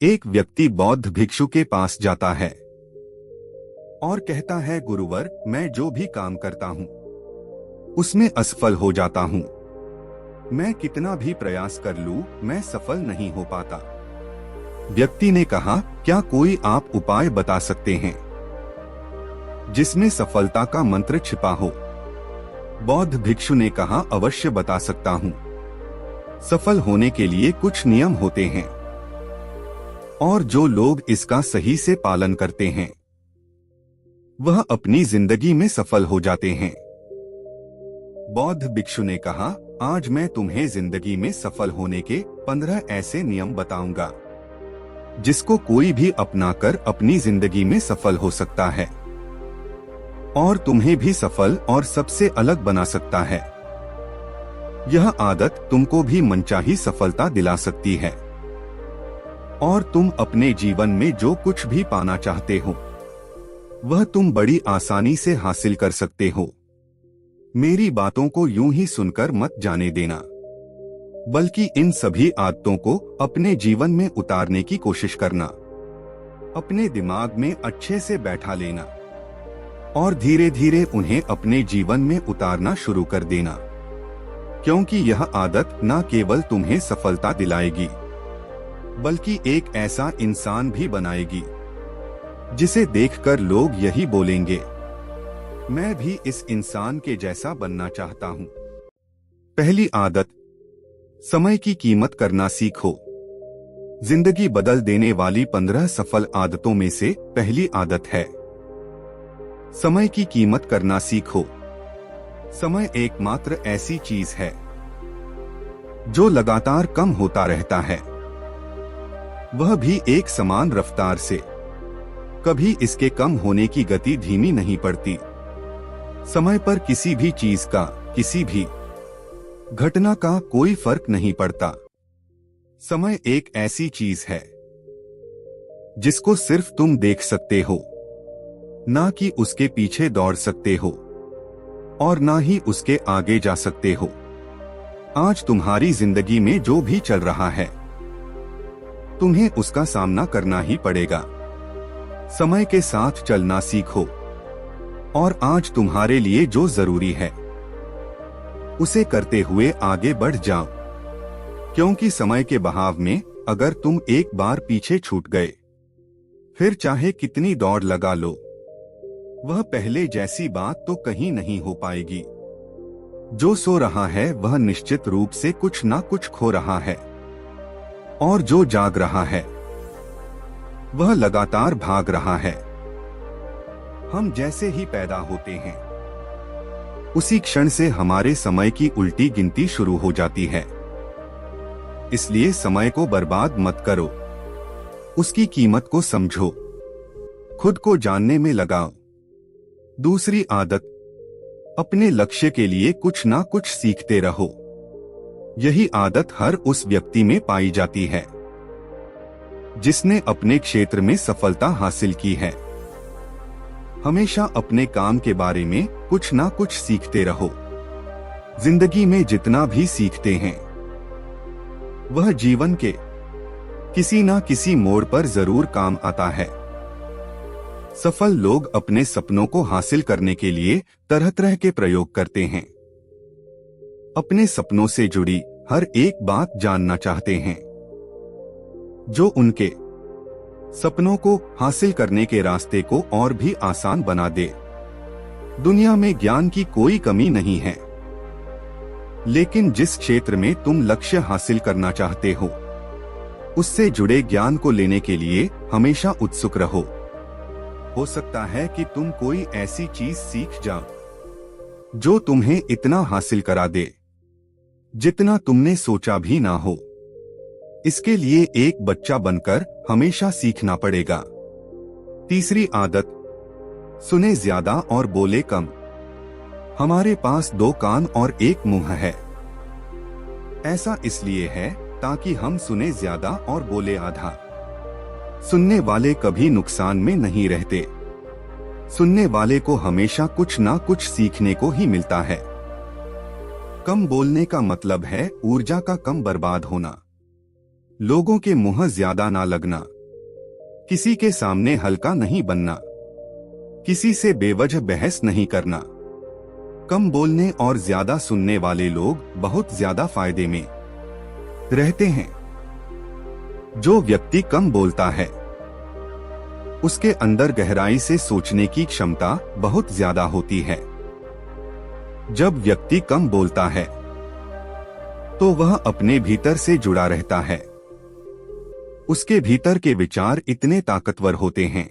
एक व्यक्ति बौद्ध भिक्षु के पास जाता है और कहता है, गुरुवर, मैं जो भी काम करता हूँ उसमें असफल हो जाता हूँ। मैं कितना भी प्रयास कर लूं, मैं सफल नहीं हो पाता। व्यक्ति ने कहा, क्या कोई आप उपाय बता सकते हैं जिसमें सफलता का मंत्र छिपा हो? बौद्ध भिक्षु ने कहा, अवश्य बता सकता हूँ। सफल होने के लिए कुछ नियम होते हैं और जो लोग इसका सही से पालन करते हैं वह अपनी जिंदगी में सफल हो जाते हैं। बौद्ध भिक्षु ने कहा, आज मैं तुम्हें जिंदगी में सफल होने के 15 ऐसे नियम बताऊंगा जिसको कोई भी अपनाकर अपनी जिंदगी में सफल हो सकता है और तुम्हें भी सफल और सबसे अलग बना सकता है। यह आदत तुमको भी मनचाही सफलता दिला सकती है और तुम अपने जीवन में जो कुछ भी पाना चाहते हो वह तुम बड़ी आसानी से हासिल कर सकते हो। मेरी बातों को यूं ही सुनकर मत जाने देना, बल्कि इन सभी आदतों को अपने जीवन में उतारने की कोशिश करना। अपने दिमाग में अच्छे से बैठा लेना और धीरे धीरे उन्हें अपने जीवन में उतारना शुरू कर देना, क्योंकि यह आदत न केवल तुम्हें सफलता दिलाएगी बल्कि एक ऐसा इंसान भी बनाएगी जिसे देखकर लोग यही बोलेंगे, मैं भी इस इंसान के जैसा बनना चाहता हूँ। पहली आदत, समय की कीमत करना सीखो। जिंदगी बदल देने वाली 15 सफल आदतों में से पहली आदत है समय की कीमत करना सीखो। समय एकमात्र ऐसी चीज है जो लगातार कम होता रहता है, वह भी एक समान रफ्तार से। कभी इसके कम होने की गति धीमी नहीं पड़ती। समय पर किसी भी चीज का, किसी भी घटना का कोई फर्क नहीं पड़ता। समय एक ऐसी चीज है जिसको सिर्फ तुम देख सकते हो, ना कि उसके पीछे दौड़ सकते हो और ना ही उसके आगे जा सकते हो। आज तुम्हारी जिंदगी में जो भी चल रहा है तुम्हें उसका सामना करना ही पड़ेगा। समय के साथ चलना सीखो और आज तुम्हारे लिए जो जरूरी है उसे करते हुए आगे बढ़ जाओ, क्योंकि समय के बहाव में अगर तुम एक बार पीछे छूट गए फिर चाहे कितनी दौड़ लगा लो वह पहले जैसी बात तो कहीं नहीं हो पाएगी। जो सो रहा है वह निश्चित रूप से कुछ ना कुछ खो रहा है और जो जाग रहा है वह लगातार भाग रहा है। हम जैसे ही पैदा होते हैं उसी क्षण से हमारे समय की उल्टी गिनती शुरू हो जाती है। इसलिए समय को बर्बाद मत करो, उसकी कीमत को समझो, खुद को जानने में लगाओ। दूसरी आदत, अपने लक्ष्य के लिए कुछ ना कुछ सीखते रहो। यही आदत हर उस व्यक्ति में पाई जाती है जिसने अपने क्षेत्र में सफलता हासिल की है। हमेशा अपने काम के बारे में कुछ ना कुछ सीखते रहो। जिंदगी में जितना भी सीखते हैं वह जीवन के किसी ना किसी मोड़ पर जरूर काम आता है। सफल लोग अपने सपनों को हासिल करने के लिए तरह तरह के प्रयोग करते हैं। अपने सपनों से जुड़ी हर एक बात जानना चाहते हैं जो उनके सपनों को हासिल करने के रास्ते को और भी आसान बना दे। दुनिया में ज्ञान की कोई कमी नहीं है, लेकिन जिस क्षेत्र में तुम लक्ष्य हासिल करना चाहते हो उससे जुड़े ज्ञान को लेने के लिए हमेशा उत्सुक रहो। हो सकता है कि तुम कोई ऐसी चीज सीख जाओ जो तुम्हें इतना हासिल करा दे जितना तुमने सोचा भी ना हो। इसके लिए एक बच्चा बनकर हमेशा सीखना पड़ेगा। तीसरी आदत, सुने ज्यादा और बोले कम। हमारे पास 2 कान और 1 मुंह है। ऐसा इसलिए है ताकि हम सुने ज्यादा और बोले आधा। सुनने वाले कभी नुकसान में नहीं रहते। सुनने वाले को हमेशा कुछ ना कुछ सीखने को ही मिलता है। कम बोलने का मतलब है ऊर्जा का कम बर्बाद होना। लोगों के मुंह ज्यादा ना लगना, किसी के सामने हल्का नहीं बनना, किसी से बेवजह बहस नहीं करना। कम बोलने और ज्यादा सुनने वाले लोग बहुत ज्यादा फायदे में रहते हैं। जो व्यक्ति कम बोलता है उसके अंदर गहराई से सोचने की क्षमता बहुत ज्यादा होती है। जब व्यक्ति कम बोलता है तो वह अपने भीतर से जुड़ा रहता है। उसके भीतर के विचार इतने ताकतवर होते हैं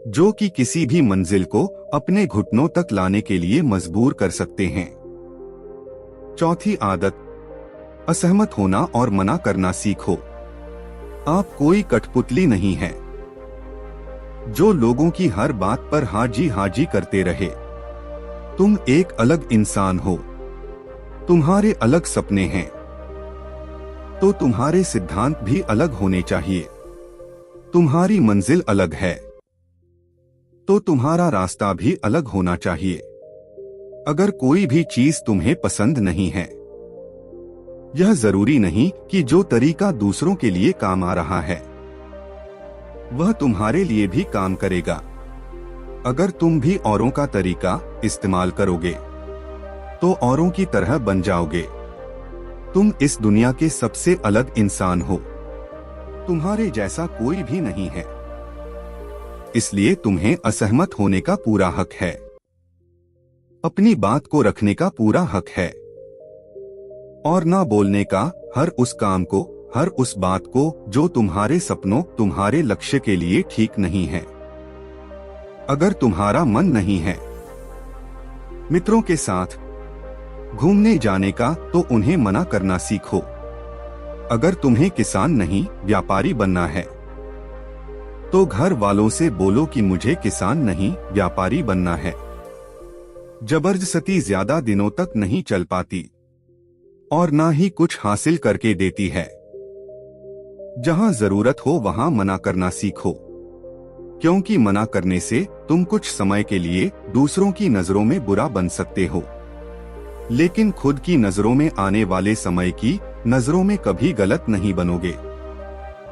जो कि किसी भी मंजिल को अपने घुटनों तक लाने के लिए मजबूर कर सकते हैं। चौथी आदत, असहमत होना और मना करना सीखो। आप कोई कठपुतली नहीं है जो लोगों की हर बात पर हाजी हाजी करते रहे। तुम एक अलग इंसान हो, तुम्हारे अलग सपने हैं, तो तुम्हारे सिद्धांत भी अलग होने चाहिए। तुम्हारी मंजिल अलग है तो तुम्हारा रास्ता भी अलग होना चाहिए। अगर कोई भी चीज तुम्हें पसंद नहीं है, यह जरूरी नहीं कि जो तरीका दूसरों के लिए काम आ रहा है वह तुम्हारे लिए भी काम करेगा। अगर तुम भी औरों का तरीका इस्तेमाल करोगे तो औरों की तरह बन जाओगे। तुम इस दुनिया के सबसे अलग इंसान हो, तुम्हारे जैसा कोई भी नहीं है। इसलिए तुम्हें असहमत होने का पूरा हक है, अपनी बात को रखने का पूरा हक है और ना बोलने का हर उस काम को, हर उस बात को जो तुम्हारे सपनों, तुम्हारे लक्ष्य के लिए ठीक नहीं है। अगर तुम्हारा मन नहीं है मित्रों के साथ घूमने जाने का तो उन्हें मना करना सीखो। अगर तुम्हें किसान नहीं व्यापारी बनना है तो घर वालों से बोलो कि मुझे किसान नहीं व्यापारी बनना है। जबरदस्ती ज्यादा दिनों तक नहीं चल पाती और ना ही कुछ हासिल करके देती है। जहां जरूरत हो वहां मना करना सीखो, क्योंकि मना करने से तुम कुछ समय के लिए दूसरों की नजरों में बुरा बन सकते हो, लेकिन खुद की नजरों में आने वाले समय की नजरों में कभी गलत नहीं बनोगे।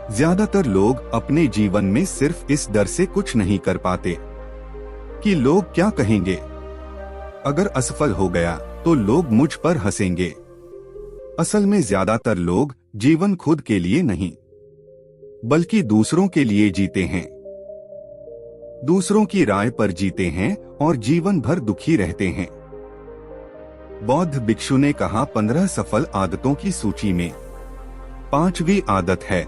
ज्यादातर लोग अपने जीवन में सिर्फ इस डर से कुछ नहीं कर पाते कि लोग क्या कहेंगे। अगर असफल हो गया तो लोग मुझ पर हंसेंगे। असल में ज्यादातर लोग जीवन खुद के लिए नहीं बल्कि दूसरों के लिए जीते हैं, दूसरों की राय पर जीते हैं और जीवन भर दुखी रहते हैं। बौद्ध भिक्षु ने कहा, 15 सफल आदतों की सूची में 5वीं आदत है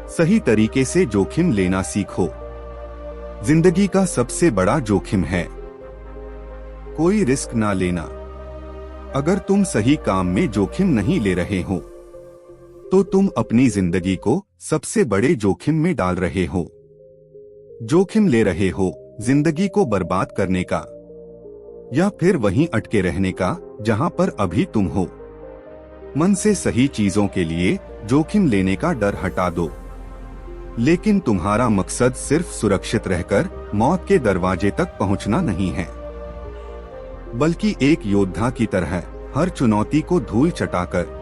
सही तरीके से जोखिम लेना सीखो। जिंदगी का सबसे बड़ा जोखिम है कोई रिस्क ना लेना। अगर तुम सही काम में जोखिम नहीं ले रहे हो तो तुम अपनी जिंदगी को सबसे बड़े जोखिम में डाल रहे हो। जोखिम ले रहे हो जिंदगी को बर्बाद करने का या फिर वहीं अटके रहने का जहां पर अभी तुम हो। मन से सही चीजों के लिए जोखिम लेने का डर हटा दो, लेकिन तुम्हारा मकसद सिर्फ सुरक्षित रहकर मौत के दरवाजे तक पहुंचना नहीं है, बल्कि एक योद्धा की तरह हर चुनौती को धूल चटाकर,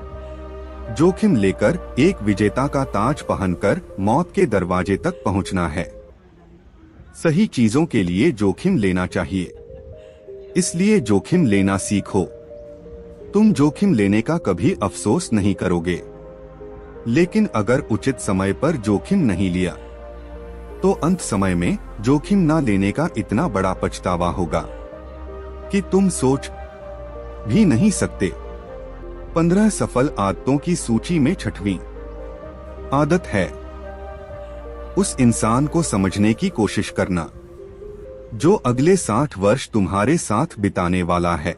जोखिम लेकर एक विजेता का ताज पहनकर मौत के दरवाजे तक पहुंचना है। सही चीजों के लिए जोखिम लेना चाहिए, इसलिए जोखिम लेना सीखो। तुम जोखिम लेने का कभी अफसोस नहीं करोगे, लेकिन अगर उचित समय पर जोखिम नहीं लिया तो अंत समय में जोखिम न लेने का इतना बड़ा पछतावा होगा कि तुम सोच भी नहीं सकते। 15 सफल आदतों की सूची में 6वीं आदत है उस इंसान को समझने की कोशिश करना जो अगले 60 वर्ष तुम्हारे साथ बिताने वाला है,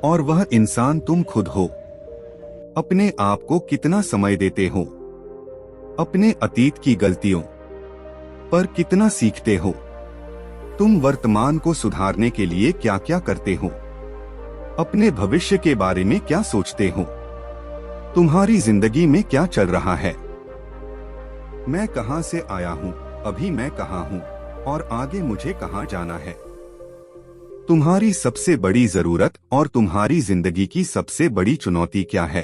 और वह इंसान तुम खुद हो। अपने आप को कितना समय देते हो, अपने अतीत की गलतियों पर कितना सीखते हो, तुम वर्तमान को सुधारने के लिए क्या क्या करते हो, अपने भविष्य के बारे में क्या सोचते हो, तुम्हारी जिंदगी में क्या चल रहा है। मैं कहां से आया हूं, अभी मैं कहां हूं और आगे मुझे कहां जाना है। तुम्हारी सबसे बड़ी जरूरत और तुम्हारी जिंदगी की सबसे बड़ी चुनौती क्या है,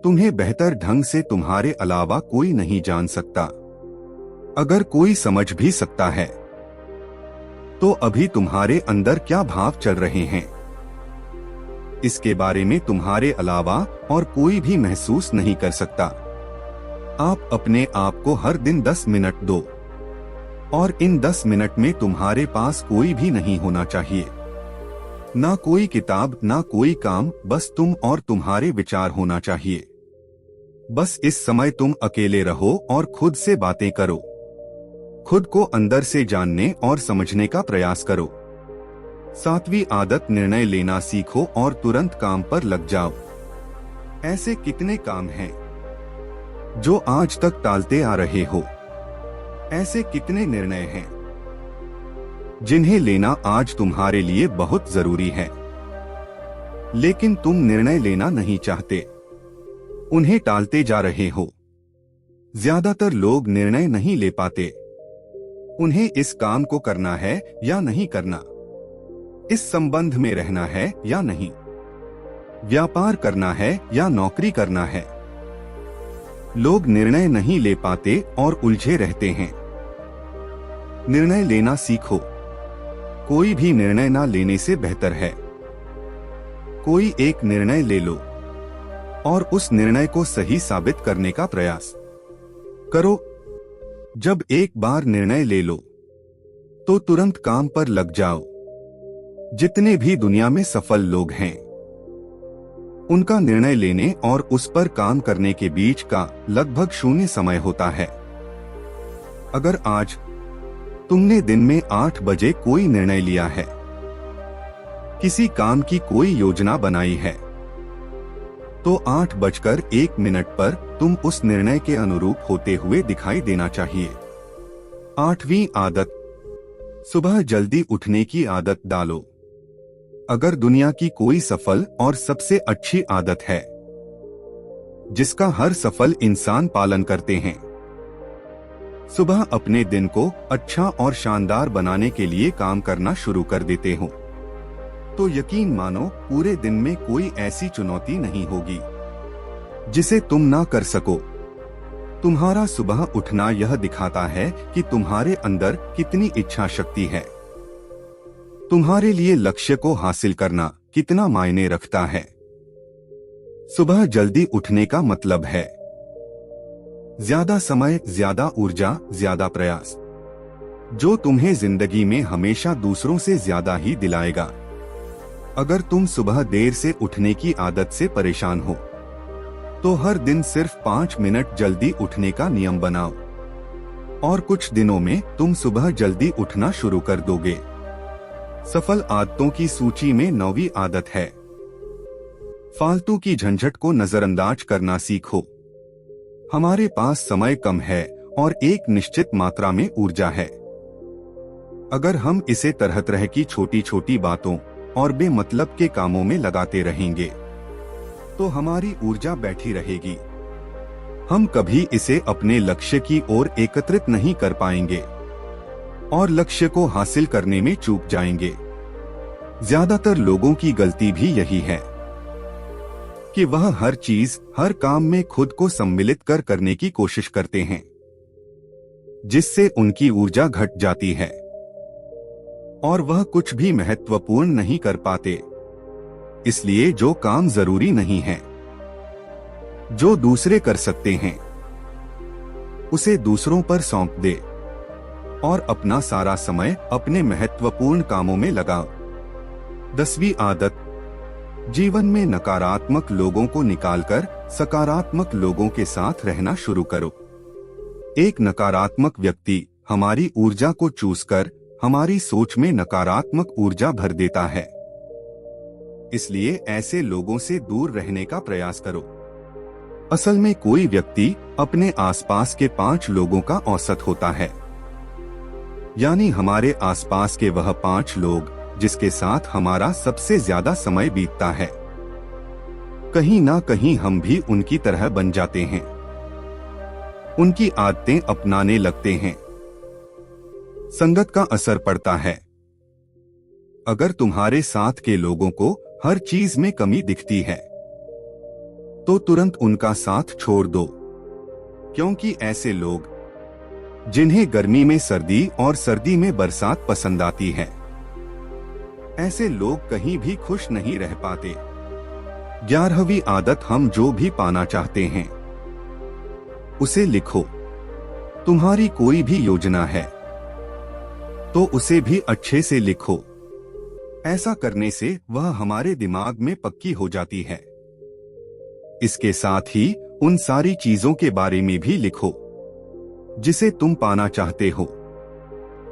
तुम्हें बेहतर ढंग से तुम्हारे अलावा कोई नहीं जान सकता। अगर कोई समझ भी सकता है तो अभी तुम्हारे अंदर क्या भाव चल रहे हैं, इसके बारे में तुम्हारे अलावा और कोई भी महसूस नहीं कर सकता। आप अपने आप को हर दिन 10 मिनट दो, और इन 10 मिनट में तुम्हारे पास कोई भी नहीं होना चाहिए, ना कोई किताब, ना कोई काम, बस तुम और तुम्हारे विचार होना चाहिए। बस इस समय तुम अकेले रहो और खुद से बातें करो। खुद को अंदर से जानने और समझने का प्रयास करो। 7वीं आदत, निर्णय लेना सीखो और तुरंत काम पर लग जाओ। ऐसे कितने काम हैं जो आज तक टालते आ रहे हो? ऐसे कितने निर्णय हैं जिन्हें लेना आज तुम्हारे लिए बहुत जरूरी है, लेकिन तुम निर्णय लेना नहीं चाहते, उन्हें टालते जा रहे हो। ज्यादातर लोग निर्णय नहीं ले पाते। उन्हें इस काम को करना है या नहीं करना, इस संबंध में रहना है या नहीं, व्यापार करना है या नौकरी करना है। लोग निर्णय नहीं ले पाते और उलझे रहते हैं। निर्णय लेना सीखो। कोई भी निर्णय ना लेने से बेहतर है कोई एक निर्णय ले लो और उस निर्णय को सही साबित करने का प्रयास करो। जब एक बार निर्णय ले लो तो तुरंत काम पर लग जाओ। जितने भी दुनिया में सफल लोग हैं, उनका निर्णय लेने और उस पर काम करने के बीच का लगभग 0 समय होता है। अगर आज तुमने दिन में 8 बजे कोई निर्णय लिया है, किसी काम की कोई योजना बनाई है, तो 8:01 पर तुम उस निर्णय के अनुरूप होते हुए दिखाई देना चाहिए। 8वीं आदत, सुबह जल्दी उठने की आदत डालो। अगर दुनिया की कोई सफल और सबसे अच्छी आदत है जिसका हर सफल इंसान पालन करते हैं, सुबह अपने दिन को अच्छा और शानदार बनाने के लिए काम करना शुरू कर देते हो, तो यकीन मानो पूरे दिन में कोई ऐसी चुनौती नहीं होगी जिसे तुम ना कर सको। तुम्हारा सुबह उठना यह दिखाता है कि तुम्हारे अंदर कितनी इच्छा शक्ति है। तुम्हारे लिए लक्ष्य को हासिल करना कितना मायने रखता है। सुबह जल्दी उठने का मतलब है ज्यादा समय, ज्यादा ऊर्जा, ज्यादा प्रयास, जो तुम्हें जिंदगी में हमेशा दूसरों से ज्यादा ही दिलाएगा। अगर तुम सुबह देर से उठने की आदत से परेशान हो, तो हर दिन सिर्फ 5 मिनट जल्दी उठने का नियम बनाओ, और कुछ दिनों में तुम सुबह जल्दी उठना शुरू कर दोगे। सफल आदतों की सूची में 9वीं आदत है, फालतू की झंझट को नजरअंदाज करना सीखो। हमारे पास समय कम है और एक निश्चित मात्रा में ऊर्जा है। अगर हम इसे तरह तरह की छोटी छोटी बातों और बेमतलब के कामों में लगाते रहेंगे, तो हमारी ऊर्जा बैठी रहेगी। हम कभी इसे अपने लक्ष्य की ओर एकत्रित नहीं कर पाएंगे और लक्ष्य को हासिल करने में चूक जाएंगे। ज्यादातर लोगों की गलती भी यही है कि वह हर चीज, हर काम में खुद को सम्मिलित करने की कोशिश करते हैं, जिससे उनकी ऊर्जा घट जाती है और वह कुछ भी महत्वपूर्ण नहीं कर पाते। इसलिए जो काम जरूरी नहीं है, जो दूसरे कर सकते हैं, उसे दूसरों पर सौंप दे और अपना सारा समय अपने महत्वपूर्ण कामों में लगाओ। 10वीं आदत, जीवन में नकारात्मक लोगों को निकालकर सकारात्मक लोगों के साथ रहना शुरू करो। एक नकारात्मक व्यक्ति हमारी ऊर्जा को चूसकर हमारी सोच में नकारात्मक ऊर्जा भर देता है। इसलिए ऐसे लोगों से दूर रहने का प्रयास करो। असल में कोई व्यक्ति अपने आसपास के 5 लोगों का औसत होता है, यानी हमारे आसपास के वह 5 लोग जिसके साथ हमारा सबसे ज्यादा समय बीतता है। कहीं ना कहीं हम भी उनकी तरह बन जाते हैं, उनकी आदतें अपनाने लगते हैं। संगत का असर पड़ता है। अगर तुम्हारे साथ के लोगों को हर चीज में कमी दिखती है, तो तुरंत उनका साथ छोड़ दो, क्योंकि ऐसे लोग जिन्हें गर्मी में सर्दी और सर्दी में बरसात पसंद आती है, ऐसे लोग कहीं भी खुश नहीं रह पाते। 11वीं आदत, हम जो भी पाना चाहते हैं उसे लिखो। तुम्हारी कोई भी योजना है तो उसे भी अच्छे से लिखो। ऐसा करने से वह हमारे दिमाग में पक्की हो जाती है। इसके साथ ही उन सारी चीजों के बारे में भी लिखो जिसे तुम पाना चाहते हो।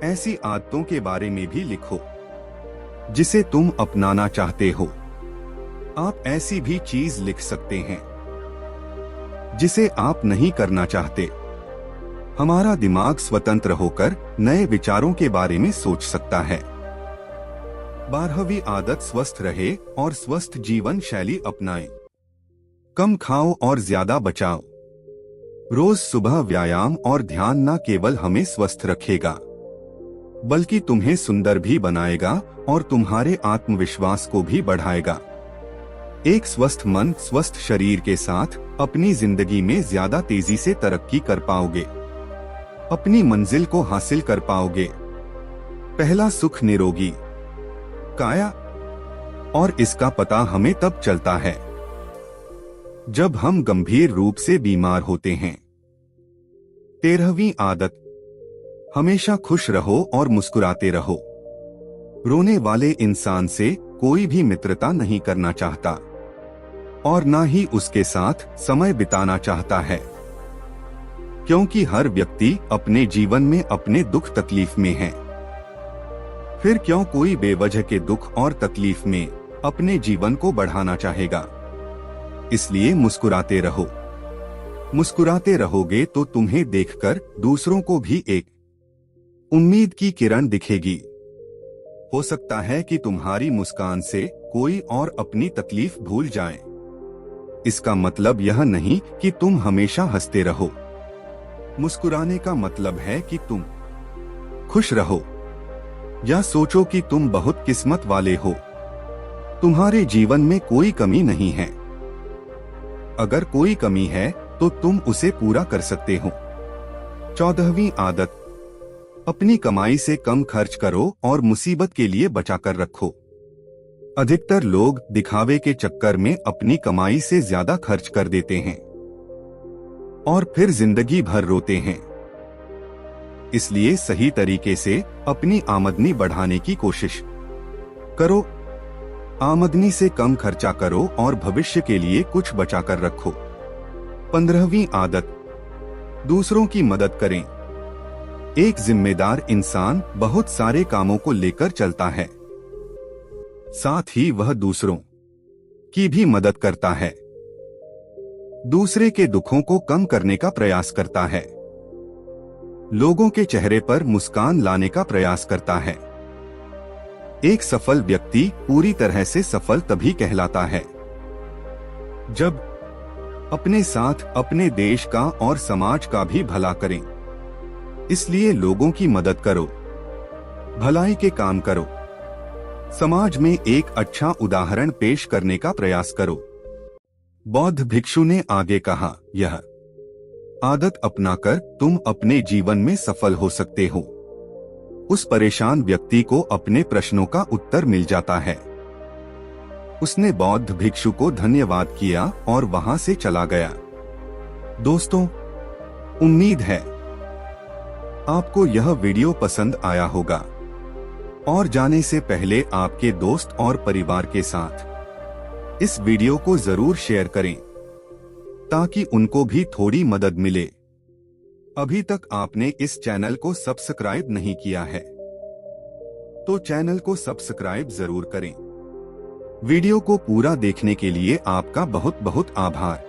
ऐसी आदतों के बारे में भी लिखो जिसे तुम अपनाना चाहते हो। आप ऐसी भी चीज लिख सकते हैं जिसे आप नहीं करना चाहते। हमारा दिमाग स्वतंत्र होकर नए विचारों के बारे में सोच सकता है। 12वीं आदत, स्वस्थ रहे और स्वस्थ जीवन शैली अपनाएं। कम खाओ और ज्यादा बचाओ। रोज सुबह व्यायाम और ध्यान न केवल हमें स्वस्थ रखेगा बल्कि तुम्हें सुंदर भी बनाएगा और तुम्हारे आत्मविश्वास को भी बढ़ाएगा। एक स्वस्थ मन, स्वस्थ शरीर के साथ अपनी जिंदगी में ज्यादा तेजी से तरक्की कर पाओगे, अपनी मंजिल को हासिल कर पाओगे। पहला सुख, निरोगी काया, और इसका पता हमें तब चलता है जब हम गंभीर रूप से बीमार होते हैं। 13वीं आदत, हमेशा खुश रहो और मुस्कुराते रहो। रोने वाले इंसान से कोई भी मित्रता नहीं करना चाहता और ना ही उसके साथ समय बिताना चाहता है, क्योंकि हर व्यक्ति अपने जीवन में अपने दुख तकलीफ में है। फिर क्यों कोई बेवजह के दुख और तकलीफ में अपने जीवन को बढ़ाना चाहेगा। इसलिए मुस्कुराते रहो। मुस्कुराते रहोगे तो तुम्हें देखकर दूसरों को भी एक उम्मीद की किरण दिखेगी। हो सकता है कि तुम्हारी मुस्कान से कोई और अपनी तकलीफ भूल जाए। इसका मतलब यह नहीं कि तुम हमेशा हंसते रहो। मुस्कुराने का मतलब है कि तुम खुश रहो या सोचो कि तुम बहुत किस्मत वाले हो। तुम्हारे जीवन में कोई कमी नहीं है। अगर कोई कमी है तो तुम उसे पूरा कर सकते हो। 14वीं आदत, अपनी कमाई से कम खर्च करो और मुसीबत के लिए बचाकर रखो। अधिकतर लोग दिखावे के चक्कर में अपनी कमाई से ज्यादा खर्च कर देते हैं और फिर जिंदगी भर रोते हैं। इसलिए सही तरीके से अपनी आमदनी बढ़ाने की कोशिश करो। आमदनी से कम खर्चा करो और भविष्य के लिए कुछ बचाकर रखो। 15वीं आदत, दूसरों की मदद करें। एक जिम्मेदार इंसान बहुत सारे कामों को लेकर चलता है, साथ ही वह दूसरों की भी मदद करता है। दूसरे के दुखों को कम करने का प्रयास करता है। लोगों के चेहरे पर मुस्कान लाने का प्रयास करता है। एक सफल व्यक्ति पूरी तरह से सफल तभी कहलाता है जब अपने साथ अपने देश का और समाज का भी भला करें। इसलिए लोगों की मदद करो, भलाई के काम करो, समाज में एक अच्छा उदाहरण पेश करने का प्रयास करो। बौद्ध भिक्षु ने आगे कहा, यह आदत अपनाकर तुम अपने जीवन में सफल हो सकते हो। उस परेशान व्यक्ति को अपने प्रश्नों का उत्तर मिल जाता है। उसने बौद्ध भिक्षु को धन्यवाद किया और वहां से चला गया। दोस्तों, उम्मीद है आपको यह वीडियो पसंद आया होगा और जाने से पहले आपके दोस्त और परिवार के साथ इस वीडियो को जरूर शेयर करें ताकि उनको भी थोड़ी मदद मिले। अभी तक आपने इस चैनल को सब्सक्राइब नहीं किया है तो चैनल को सब्सक्राइब जरूर करें। वीडियो को पूरा देखने के लिए आपका बहुत बहुत आभार।